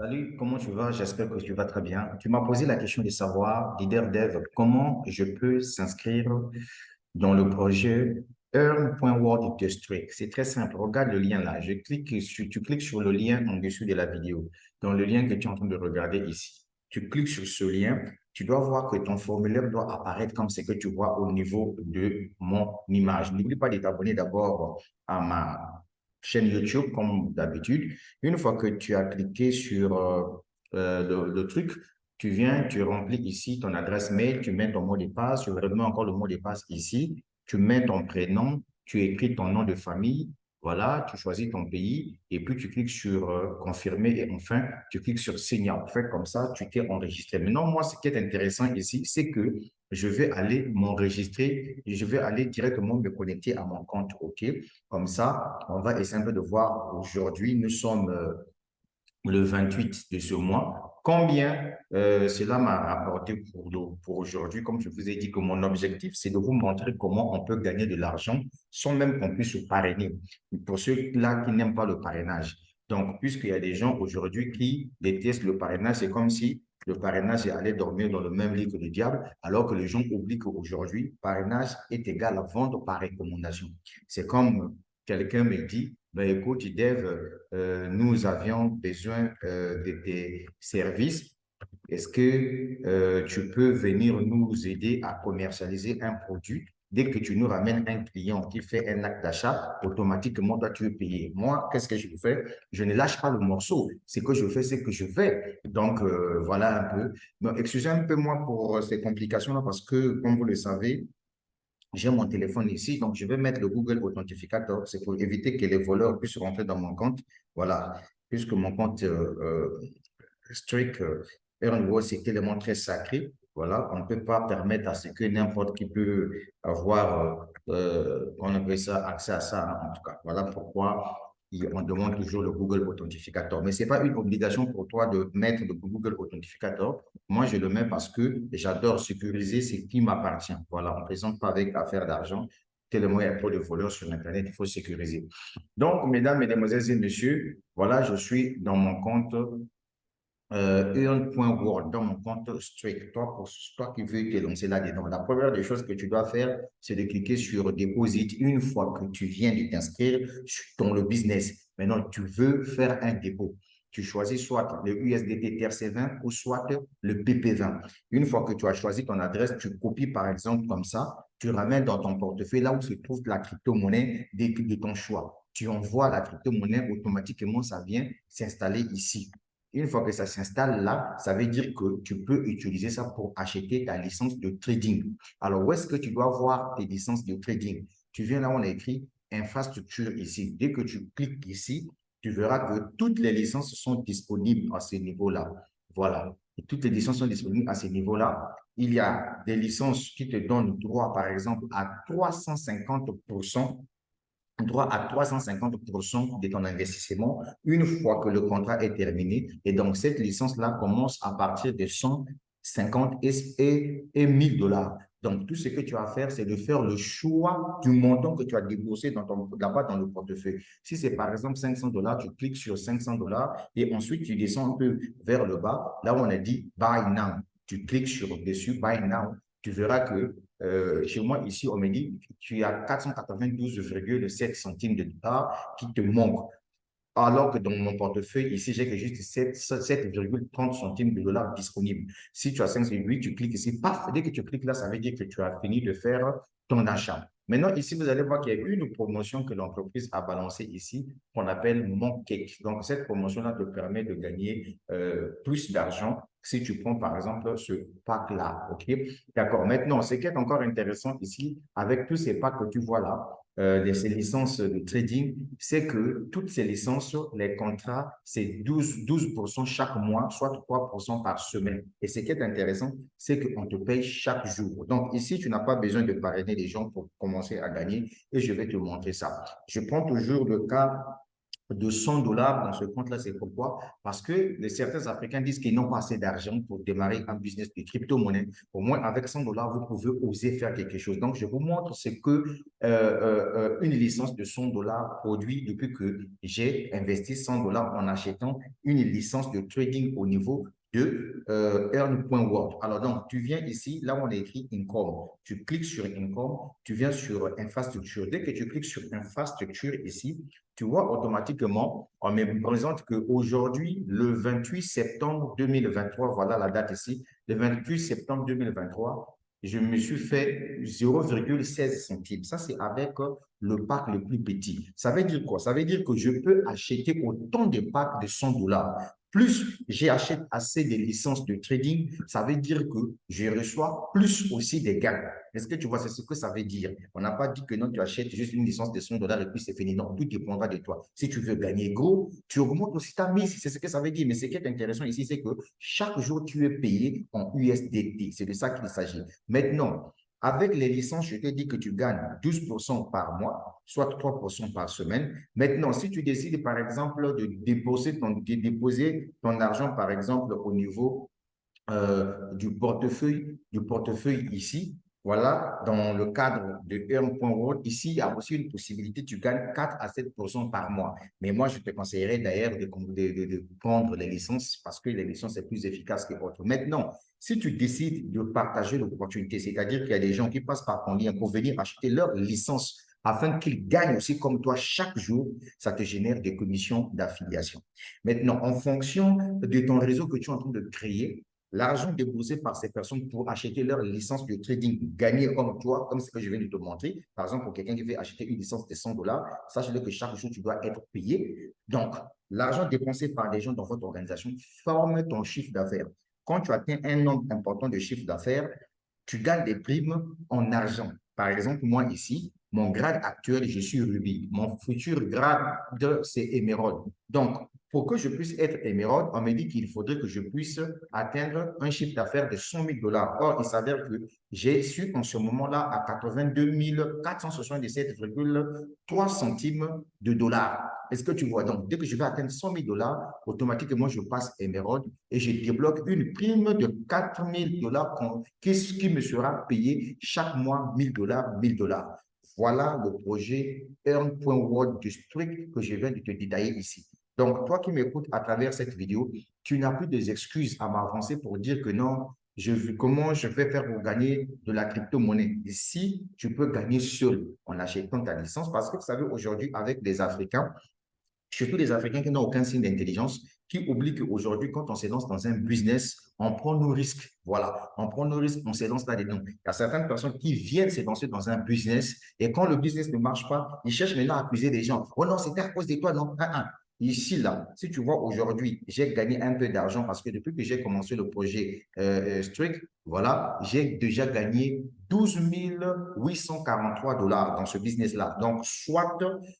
Salut, comment tu vas? J'espère que tu vas très bien. Tu m'as posé la question de savoir, leader dev, comment je peux s'inscrire dans le projet Earn.World de Streak. C'est très simple. Regarde le lien là. Tu cliques sur le lien en dessous de la vidéo, dans le lien que tu es en train de regarder ici. Tu cliques sur ce lien. Tu dois voir que ton formulaire doit apparaître comme ce que tu vois au niveau de mon image. N'oublie pas de t'abonner d'abord à ma chaîne YouTube comme d'habitude. Une fois que tu as cliqué sur le truc, tu viens, tu remplis ici ton adresse mail, tu mets ton mot de passe, tu remets encore le mot de passe ici, tu mets ton prénom, tu écris ton nom de famille, voilà, tu choisis ton pays et puis tu cliques sur confirmer et enfin, tu cliques sur signer. En fait, comme ça, tu t'es enregistré. Maintenant, moi, ce qui est intéressant ici, c'est que je vais aller m'enregistrer, je vais aller directement me connecter à mon compte, OK? Comme ça, on va essayer un peu de voir aujourd'hui, nous sommes le 28 de ce mois. Combien cela m'a rapporté pour aujourd'hui? Comme je vous ai dit que mon objectif, c'est de vous montrer comment on peut gagner de l'argent sans même qu'on puisse se parrainer. Pour ceux-là qui n'aiment pas le parrainage. Donc, puisqu'il y a des gens aujourd'hui qui détestent le parrainage, c'est comme si le parrainage est allé dormir dans le même lit que le diable, alors que les gens oublient qu'aujourd'hui, parrainage est égal à vendre par recommandation. C'est comme quelqu'un me dit, ben écoute, Dev, nous avions besoin de tes services. Est-ce que tu peux venir nous aider à commercialiser un produit? Dès que tu nous ramènes un client qui fait un acte d'achat, automatiquement, toi, tu veux payer. Moi, qu'est-ce que je fais? Je ne lâche pas le morceau. Ce que je fais, c'est que je vais. Donc, voilà un peu. Donc, excusez un peu moi pour ces complications-là parce que, comme vous le savez, j'ai mon téléphone ici, donc je vais mettre le Google Authentificator. C'est pour éviter que les voleurs puissent rentrer dans mon compte. Voilà, puisque mon compte Strict Earnwall, c'est tellement très sacré. Voilà, on ne peut pas permettre à ce que n'importe qui peut avoir, on appelle ça, accès à ça, hein, en tout cas. Voilà pourquoi on demande toujours le Google Authentificator. Mais ce n'est pas une obligation pour toi de mettre le Google Authentificator. Moi, je le mets parce que j'adore sécuriser ce qui m'appartient. Voilà, on ne présente pas avec affaire d'argent. Tellement il y a trop de voleurs sur Internet, il faut sécuriser. Donc, mesdames, mesdemoiselles et messieurs, voilà, je suis dans mon compte Earn.World dans mon compte Strict. Toi qui veux te lancer là-dedans, la première des choses que tu dois faire, c'est de cliquer sur Deposit une fois que tu viens de t'inscrire dans le business. Maintenant, tu veux faire un dépôt. Tu choisis soit le USDT TRC20 ou soit le PP20. Une fois que tu as choisi ton adresse, tu copies par exemple comme ça, tu ramènes dans ton portefeuille là où se trouve la crypto-monnaie de ton choix. Tu envoies la crypto-monnaie, automatiquement, ça vient s'installer ici. Une fois que ça s'installe là, ça veut dire que tu peux utiliser ça pour acheter ta licence de trading. Alors, où est-ce que tu dois voir tes licences de trading? Tu viens là où on a écrit infrastructure ici. Dès que tu cliques ici, tu verras que toutes les licences sont disponibles à ce niveau-là. Voilà. Et toutes les licences sont disponibles à ce niveau-là. Il y a des licences qui te donnent droit, par exemple, à 350% droit à 350% de ton investissement une fois que le contrat est terminé. Et donc, cette licence-là commence à partir de 150 et 1000 dollars. Donc, tout ce que tu vas faire, c'est de faire le choix du montant que tu as déboursé là-bas dans le portefeuille. Si c'est par exemple 500 dollars, tu cliques sur 500 dollars et ensuite tu descends un peu vers le bas, là où on a dit Buy Now. Tu cliques sur dessus Buy Now. Tu verras que chez moi, ici, on me dit que tu as 492,7 centimes de dollars qui te manquent. Alors que dans mon portefeuille, ici, j'ai que juste 7,30 centimes de dollars disponibles. Si tu as 5,8, tu cliques ici, paf, dès que tu cliques là, ça veut dire que tu as fini de faire ton achat. Maintenant, ici, vous allez voir qu'il y a une promotion que l'entreprise a balancée ici, qu'on appelle Mon Cake. Donc, cette promotion-là te permet de gagner plus d'argent si tu prends, par exemple, ce pack-là. OK? D'accord. Maintenant, ce qui est encore intéressant ici, avec tous ces packs que tu vois là, de ces licences de trading, c'est que toutes ces licences, les contrats, c'est 12% chaque mois, soit 3% par semaine. Et ce qui est intéressant, c'est qu'on te paye chaque jour. Donc ici, tu n'as pas besoin de parrainer les gens pour commencer à gagner et je vais te montrer ça. Je prends toujours le cas de 100 dollars dans ce compte-là. C'est pourquoi? Parce que certains Africains disent qu'ils n'ont pas assez d'argent pour démarrer un business de crypto-monnaie. Au moins, avec 100 dollars, vous pouvez oser faire quelque chose. Donc, je vous montre ce que une licence de 100 dollars produit depuis que j'ai investi 100 dollars en achetant une licence de trading au niveau de earn.world. Alors, donc, tu viens ici, là où on a écrit income. Tu cliques sur income, tu viens sur infrastructure. Dès que tu cliques sur infrastructure ici, tu vois automatiquement, on me présente qu'aujourd'hui, le 28 septembre 2023, voilà la date ici, le 28 septembre 2023, je me suis fait 0,16 centimes. Ça, c'est avec le pack le plus petit. Ça veut dire quoi? Ça veut dire que je peux acheter autant de packs de 100 dollars. Plus j'achète assez de licences de trading, ça veut dire que je reçois plus aussi des gains. Est-ce que tu vois, c'est ce que ça veut dire? On n'a pas dit que non, tu achètes juste une licence de 100 dollars et puis c'est fini. Non, tout dépendra de toi. Si tu veux gagner gros, tu augmentes aussi ta mise. C'est ce que ça veut dire. Mais ce qui est intéressant ici, c'est que chaque jour, tu es payé en USDT. C'est de ça qu'il s'agit. Maintenant, avec les licences, je t'ai dit que tu gagnes 12% par mois, soit 3% par semaine. Maintenant, si tu décides, par exemple, de déposer ton argent, par exemple, au niveau du portefeuille ici. Voilà, dans le cadre de Earn.world, ici, il y a aussi une possibilité, tu gagnes 4 à 7% par mois. Mais moi, je te conseillerais d'ailleurs de prendre les licences parce que les licences sont plus efficaces que autres. Maintenant, si tu décides de partager l'opportunité, c'est-à-dire qu'il y a des gens qui passent par ton lien pour venir acheter leur licence afin qu'ils gagnent aussi comme toi chaque jour, ça te génère des commissions d'affiliation. Maintenant, en fonction de ton réseau que tu es en train de créer, l'argent déboursé par ces personnes pour acheter leur licence de trading, gagner comme toi, comme ce que je viens de te montrer. Par exemple, pour quelqu'un qui veut acheter une licence de 100 dollars, sache-le que chaque jour, tu dois être payé. Donc, l'argent dépensé par des gens dans votre organisation forme ton chiffre d'affaires. Quand tu atteins un nombre important de chiffre d'affaires, tu gagnes des primes en argent. Par exemple, moi ici, mon grade actuel, je suis Ruby. Mon futur grade, c'est Émeraude. Donc, pour que je puisse être émeraude, on me dit qu'il faudrait que je puisse atteindre un chiffre d'affaires de 100 000 dollars. Or, il s'avère que j'ai su en ce moment-là à 82 477,3 centimes de dollars. Est-ce que tu vois? Donc, dès que je vais atteindre 100 000 dollars, automatiquement, je passe émeraude et je débloque une prime de 4 000 dollars qui me sera payée chaque mois 1 000 dollars, 1 000 dollars. Voilà le projet Earn.world District que je viens de te détailler ici. Donc, toi qui m'écoutes à travers cette vidéo, tu n'as plus des excuses à m'avancer pour dire que non, comment je vais faire pour gagner de la crypto-monnaie. Ici, tu peux gagner seul en achetant ta licence parce que vous savez, aujourd'hui, avec les Africains, surtout les Africains qui n'ont aucun signe d'intelligence, qui oublient qu'aujourd'hui, quand on se lance dans un business, on prend nos risques. Voilà, on prend nos risques, on se lance là-dedans. Il y a certaines personnes qui viennent se lancer dans un business et quand le business ne marche pas, ils cherchent maintenant à accuser les gens. Oh non, c'était à cause de toi, non. Ici, là, si tu vois aujourd'hui, j'ai gagné un peu d'argent parce que depuis que j'ai commencé le projet Strict, voilà, j'ai déjà gagné 12 843 dollars dans ce business-là. Donc, soit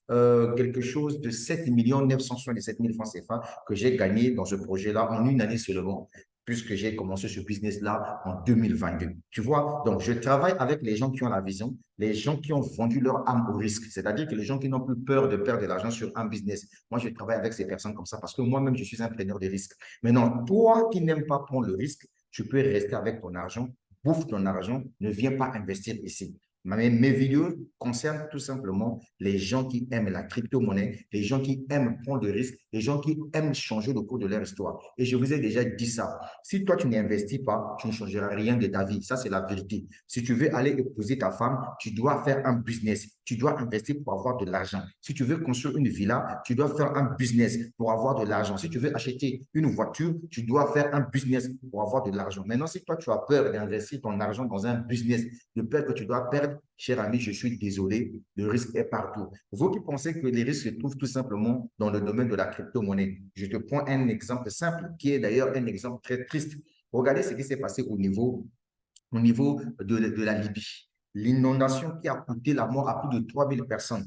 quelque chose de 7 977 000 francs CFA que j'ai gagné dans ce projet-là en une année seulement, puisque j'ai commencé ce business-là en 2022. Tu vois, donc je travaille avec les gens qui ont la vision, les gens qui ont vendu leur âme au risque, c'est-à-dire que les gens qui n'ont plus peur de perdre de l'argent sur un business. Moi, je travaille avec ces personnes comme ça parce que moi-même, je suis un preneur de risque. Maintenant, toi qui n'aimes pas prendre le risque, tu peux rester avec ton argent, bouffe ton argent, ne viens pas investir ici. Mes vidéos concernent tout simplement les gens qui aiment la crypto-monnaie, les gens qui aiment prendre des risques, les gens qui aiment changer le cours de leur histoire. Et je vous ai déjà dit ça. Si toi, tu n'investis pas, tu ne changeras rien de ta vie. Ça, c'est la vérité. Si tu veux aller épouser ta femme, tu dois faire un business. Tu dois investir pour avoir de l'argent. Si tu veux construire une villa, tu dois faire un business pour avoir de l'argent. Si tu veux acheter une voiture, tu dois faire un business pour avoir de l'argent. Maintenant, si toi, tu as peur d'investir ton argent dans un business, de peur que tu dois perdre, cher ami, je suis désolé, le risque est partout. Vous qui pensez que les risques se trouvent tout simplement dans le domaine de la crypto-monnaie, je te prends un exemple simple qui est d'ailleurs un exemple très triste. Regardez ce qui s'est passé au niveau de la Libye. L'inondation qui a coûté la mort à plus de 3000 personnes,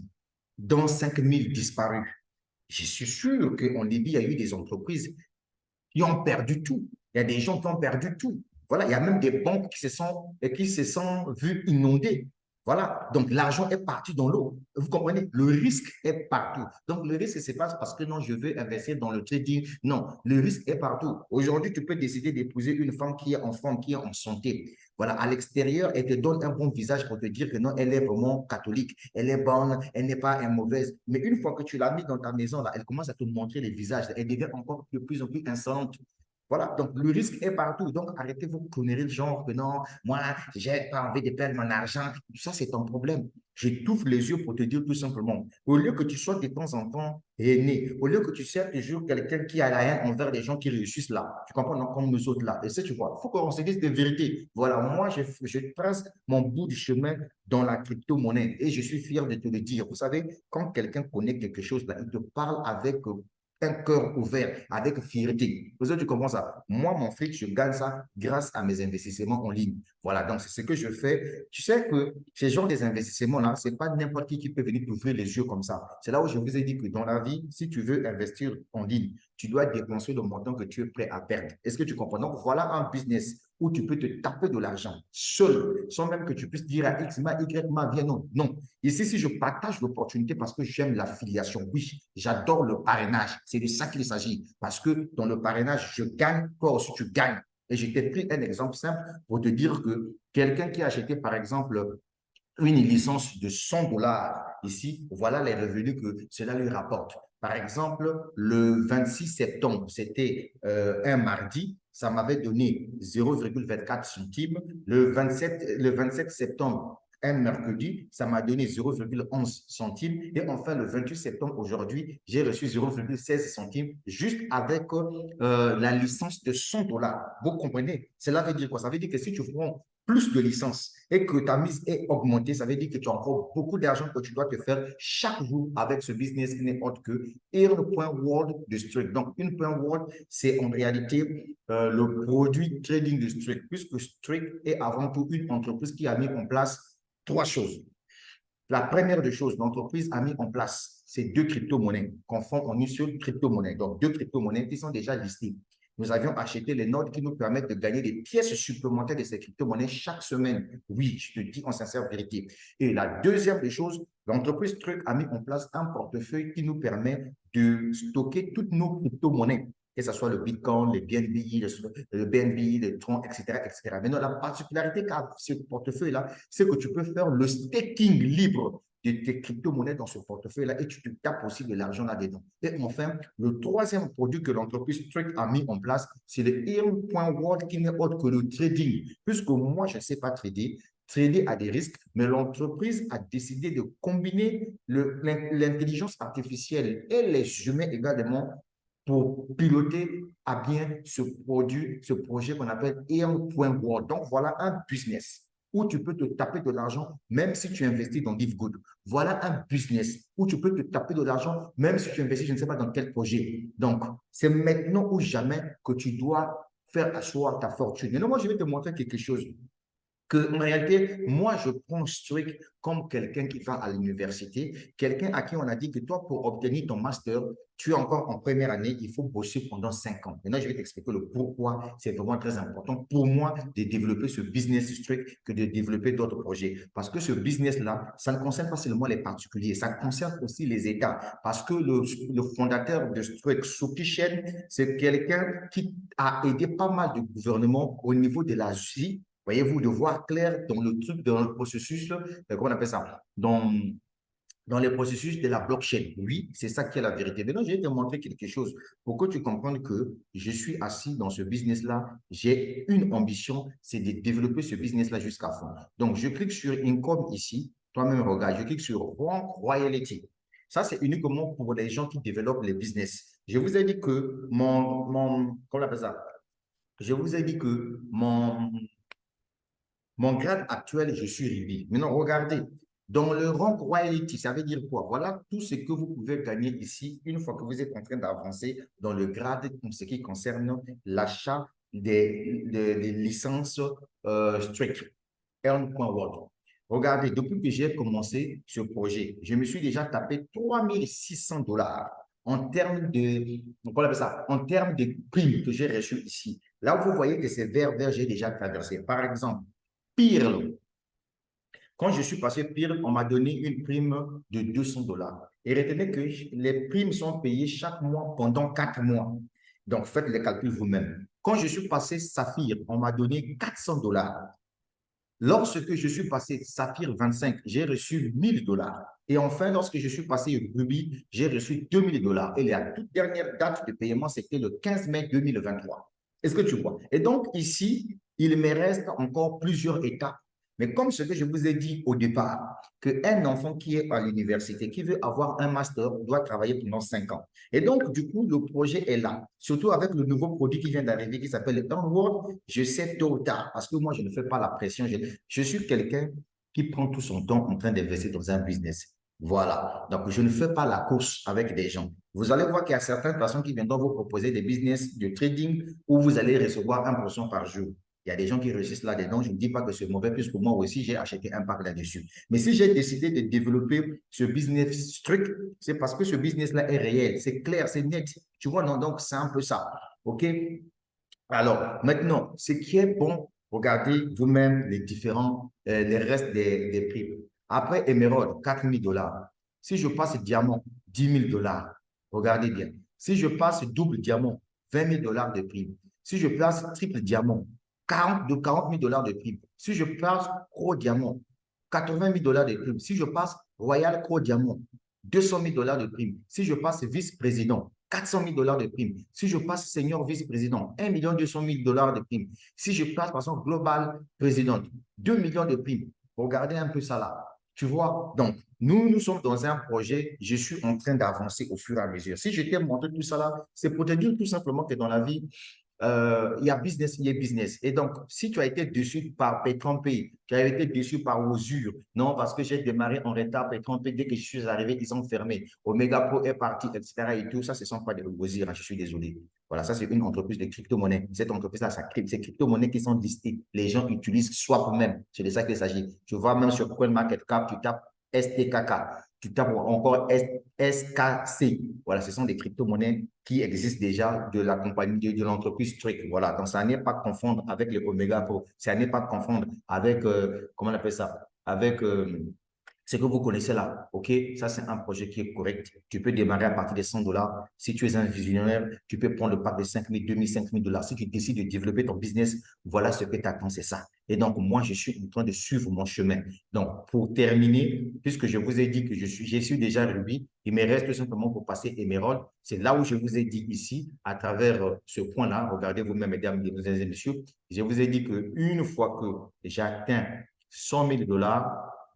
dont 5000 disparus. Je suis sûr qu'en Libye, il y a eu des entreprises qui ont perdu tout. Il y a des gens qui ont perdu tout. Voilà, il y a même des banques qui se sont vues inondées. Voilà, donc l'argent est parti dans l'eau. Vous comprenez? Le risque est partout. Donc le risque, ce n'est pas parce que non, je veux investir dans le trading. Non, le risque est partout. Aujourd'hui, tu peux décider d'épouser une femme qui est en forme, qui est en santé. Voilà, à l'extérieur, elle te donne un bon visage pour te dire que non, elle est vraiment catholique, elle est bonne, elle n'est pas une mauvaise. Mais une fois que tu l'as mis dans ta maison, là, elle commence à te montrer les visages. Elle devient encore de plus en plus insolente. Voilà, donc le risque est partout. Donc arrêtez vos conneries de genre que non, moi, j'ai pas envie de perdre mon argent. Ça, c'est ton problème. Je t'ouvre les yeux pour te dire tout simplement, au lieu que tu sois de temps en temps aîné, au lieu que tu sois toujours quelqu'un qui a la haine envers les gens qui réussissent là, tu comprends, non, comme nous autres là. Et ça, tu vois, il faut qu'on se dise des vérités. Voilà, moi, je trace mon bout du chemin dans la crypto-monnaie et je suis fier de te le dire. Vous savez, quand quelqu'un connaît quelque chose, là, il te parle avec un cœur ouvert, avec fierté. Vous savez, tu comprends ça? Moi, mon fric, je gagne ça grâce à mes investissements en ligne. Voilà, donc c'est ce que je fais. Tu sais que ces genres des investissements-là, ce n'est pas n'importe qui peut venir t'ouvrir les yeux comme ça. C'est là où je vous ai dit que dans la vie, si tu veux investir en ligne, tu dois dépenser le montant que tu es prêt à perdre. Est-ce que tu comprends? Donc, voilà un business où tu peux te taper de l'argent seul, sans même que tu puisses dire à X, Y, viens, non. Non. Ici, si je partage l'opportunité parce que j'aime l'affiliation, oui, j'adore le parrainage. C'est de ça qu'il s'agit. Parce que dans le parrainage, je gagne, toi aussi tu gagnes. Et je t'ai pris un exemple simple pour te dire que quelqu'un qui a acheté, par exemple, une licence de 100 dollars ici, voilà les revenus que cela lui rapporte. Par exemple, le 26 septembre, c'était un mardi, ça m'avait donné 0,24 centimes. Le 27 septembre, un mercredi, ça m'a donné 0,11 centimes. Et enfin, le 28 septembre, aujourd'hui, j'ai reçu 0,16 centimes juste avec la licence de 100 dollars. Vous comprenez? Cela veut dire quoi? Ça veut dire que si tu prends plus de licences et que ta mise est augmentée, ça veut dire que tu as encore beaucoup d'argent que tu dois te faire chaque jour avec ce business qui n'est autre que Earn.world de Strike. Donc, Earn.world, c'est en réalité le produit trading de Strike, puisque Strike est avant tout une entreprise qui a mis en place trois choses. La première des choses, l'entreprise a mis en place ces deux crypto-monnaies qu'on forme en une seule crypto-monnaie. Donc, deux crypto-monnaies qui sont déjà listées. Nous avions acheté les notes qui nous permettent de gagner des pièces supplémentaires de ces crypto-monnaies chaque semaine. Oui, je te dis en sincère vérité. Et la deuxième des choses, l'entreprise Truc a mis en place un portefeuille qui nous permet de stocker toutes nos crypto-monnaies, que ce soit le Bitcoin, le BNB, le Tron, etc., etc. Maintenant, la particularité qu'a ce portefeuille-là, c'est que tu peux faire le staking libre de tes crypto-monnaies dans ce portefeuille-là et tu te tapes aussi de l'argent là-dedans. Et enfin, le troisième produit que l'entreprise Truc a mis en place, c'est le Earn.world qui n'est autre que le trading. Puisque moi, je ne sais pas trader, trader a des risques, mais l'entreprise a décidé de combiner l'intelligence artificielle et les humains également pour piloter à bien ce projet qu'on appelle Earn.world. Donc, voilà un business où tu peux te taper de l'argent même si tu investis dans GiveGood. Voilà un business où tu peux te taper de l'argent même si tu investis, je ne sais pas dans quel projet. Donc, c'est maintenant ou jamais que tu dois faire asseoir ta fortune. Maintenant, moi, je vais te montrer quelque chose que, en réalité, moi, je prends Strict comme quelqu'un qui va à l'université, quelqu'un à qui on a dit que toi, pour obtenir ton master, tu es encore en première année, il faut bosser pendant 5 ans. Maintenant, je vais t'expliquer le pourquoi c'est vraiment très important pour moi de développer ce business Strict que de développer d'autres projets. Parce que ce business-là, ça ne concerne pas seulement les particuliers, ça concerne aussi les États. Parce que le fondateur de Strict, Suki Shen, c'est quelqu'un qui a aidé pas mal de gouvernements au niveau de l'Asie, voyez-vous, de voir clair dans le truc, dans le processus, comment on appelle ça, dans les processus de la blockchain. Oui, c'est ça qui est la vérité. Maintenant, je vais te montrer quelque chose pour que tu comprennes que je suis assis dans ce business-là. J'ai une ambition, c'est de développer ce business-là jusqu'à fond. Donc, je clique sur Income ici. Toi-même, regarde, je clique sur Rank Royalty. Ça, c'est uniquement pour les gens qui développent les business. Je vous ai dit que comment on appelle ça? Je vous ai dit que mon grade actuel, je suis Rivi. Maintenant, regardez, dans le rank royalty, ça veut dire quoi? Voilà tout ce que vous pouvez gagner ici une fois que vous êtes en train d'avancer dans le grade en ce qui concerne l'achat des licences Strict, Earn.world. Regardez, depuis que j'ai commencé ce projet, je me suis déjà tapé 3600 dollars en termes en termes de primes que j'ai reçues ici. Là, vous voyez que c'est vert, j'ai déjà traversé. Par exemple, Pearl. Quand je suis passé pire, on m'a donné une prime de 200 $. Et retenez que les primes sont payées chaque mois pendant 4 mois. Donc, faites les calculs vous-même. Quand je suis passé Saphir, on m'a donné 400 $. Lorsque je suis passé Saphir 25, j'ai reçu 1000 $. Et enfin, lorsque je suis passé Ruby, j'ai reçu 2000 $. Et la toute dernière date de paiement, c'était le 15 mai 2023. Est-ce que tu vois? Et donc, ici, il me reste encore plusieurs étapes. Mais comme ce que je vous ai dit au départ, qu'un enfant qui est à l'université, qui veut avoir un master, doit travailler pendant 5 ans. Et donc, du coup, le projet est là. Surtout avec le nouveau produit qui vient d'arriver, qui s'appelle Onward. Je sais tôt ou tard, parce que moi, je ne fais pas la pression. Je suis quelqu'un qui prend tout son temps en train d'investir dans un business. Voilà. Donc, je ne fais pas la course avec des gens. Vous allez voir qu'il y a certaines personnes qui viendront vous proposer des business de trading où vous allez recevoir 1% par jour. Il y a des gens qui réussissent là-dedans. Je ne dis pas que c'est mauvais, puisque moi aussi, j'ai acheté un pack là-dessus. Mais si j'ai décidé de développer ce business strict, c'est parce que ce business-là est réel. C'est clair, c'est net. Tu vois, non, donc c'est un peu ça. OK? Alors, maintenant, ce qui est bon, regardez vous-même les restes des prix. Après émeraude, 4 000 $. Si je passe diamant, 10 000 $. Regardez bien. Si je passe double diamant, 20 000 $ de prime. Si je place triple diamant, 40 000 $ de prime. Si je passe pro diamant, 80 000 $ de prime. Si je passe royal pro diamant, 200 000 $ de prime. Si je passe vice-président, 400 000 $ de prime. Si je passe senior vice-président, 1 200 000 $ de prime. Si je passe, par exemple, global président, 2 millions de primes. Regardez un peu ça là. Tu vois? Donc, nous sommes dans un projet, je suis en train d'avancer au fur et à mesure. Si je t'ai montré tout ça là, c'est pour te dire tout simplement que dans la vie, il y a business, il y a business. Et donc, si tu as été déçu par Pétrompé, tu as été déçu par Osure, non, parce que j'ai démarré en retard Pétrompé, dès que je suis arrivé, ils ont fermé. Omega Pro est parti, etc. Et tout ça, ce ne sont pas des Osure, hein, je suis désolé. Voilà, ça, c'est une entreprise de crypto-monnaie. Cette entreprise-là, c'est crypto-monnaies qui sont listées. Les gens utilisent Swap même. C'est de ça qu'il s'agit. Tu vois, même sur CoinMarketCap, tu tapes STKK, tu tapes encore SKC. Voilà, ce sont des crypto-monnaies qui existent déjà de la compagnie, de l'entreprise Trick. Voilà, donc ça n'est pas confondre avec les Omega Pro, ça n'est pas confondre avec, comment on appelle ça, avec ce que vous connaissez là. OK, ça c'est un projet qui est correct. Tu peux démarrer à partir de 100 $. Si tu es un visionnaire, tu peux prendre le pack de 5 000, 2 000, 5 000 $. Si tu décides de développer ton business, voilà ce que tu attends, c'est ça. Et donc, moi, je suis en train de suivre mon chemin. Donc, pour terminer, puisque je vous ai dit que je suis déjà Ruby, il me reste tout simplement pour passer Emerald. C'est là où je vous ai dit ici, à travers ce point-là, regardez vous-même, mesdames et messieurs, je vous ai dit qu'une fois que j'atteins 100 000 $,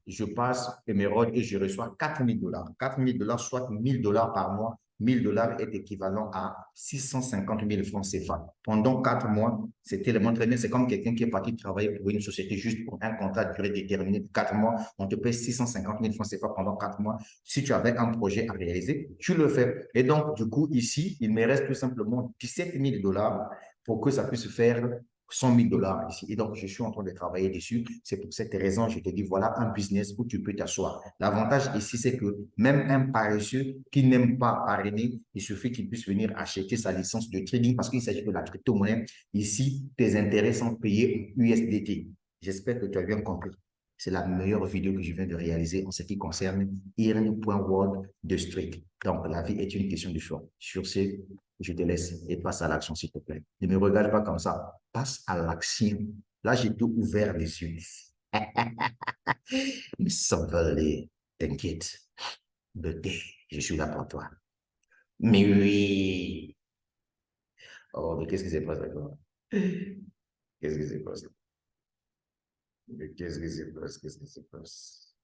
je passe Emerald et je reçois 4 000 $. 4 000 $, soit 1 000 $ par mois. 1 000 $ est équivalent à 650 000 francs CFA. Pendant 4 mois, c'était le très bien. C'est comme quelqu'un qui est parti travailler pour une société juste pour un contrat de durée déterminée de 4 mois. On te paye 650 000 francs CFA pendant 4 mois. Si tu avais un projet à réaliser, tu le fais. Et donc, du coup, ici, il me reste tout simplement 17 000 $ pour que ça puisse faire 100 000 $ ici. Et donc, je suis en train de travailler dessus. C'est pour cette raison, je te dis, voilà un business où tu peux t'asseoir. L'avantage ici, c'est que même un paresseux qui n'aime pas parrainer, il suffit qu'il puisse venir acheter sa licence de trading parce qu'il s'agit de la crypto-monnaie. Ici, tes intérêts sont payés en USDT. J'espère que tu as bien compris. C'est la meilleure vidéo que je viens de réaliser en ce qui concerne earn.world de Streak. Donc, la vie est une question de choix. Sur ce, je te laisse et passe à l'action, s'il te plaît. Ne me regarde pas comme ça. Passe à l'action. Là, j'ai tout ouvert les yeux. Mais s'envoler, t'inquiète. Bébé, je suis là pour toi. Mais oui. Oh, mais qu'est-ce qui s'est passé encore? Qu'est-ce qui s'est passé? Mais qu'est-ce qui s'est passé? Qu'est-ce qui s'est passé?